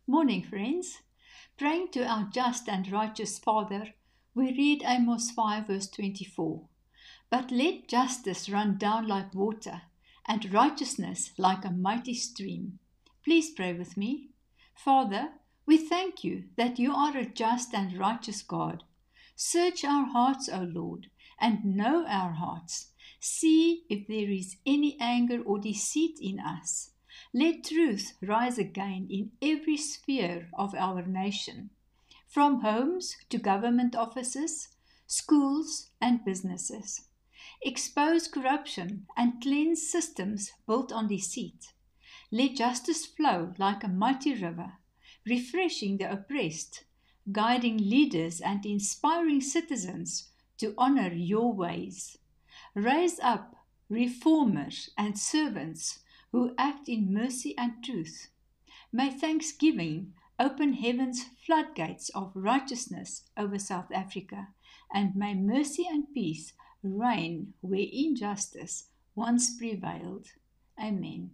Morning, friends. Praying to our just and righteous Father, we read Amos 5, verse 24. But let justice run down like water, and righteousness like a mighty stream. Please pray with me. Father, we thank you that you are a just and righteous God. Search our hearts, O Lord, and know our hearts. See if there is any anger or deceit in us. Let truth rise again in every sphere of our nation, from homes to government offices, schools, and businesses. Expose corruption and cleanse systems built on deceit. Let justice flow like a mighty river, refreshing the oppressed, guiding leaders and inspiring citizens to honor your ways. Raise up reformers and servants who act in mercy and truth. May thanksgiving open heaven's floodgates of righteousness over South Africa, and may mercy and peace reign where injustice once prevailed. Amen.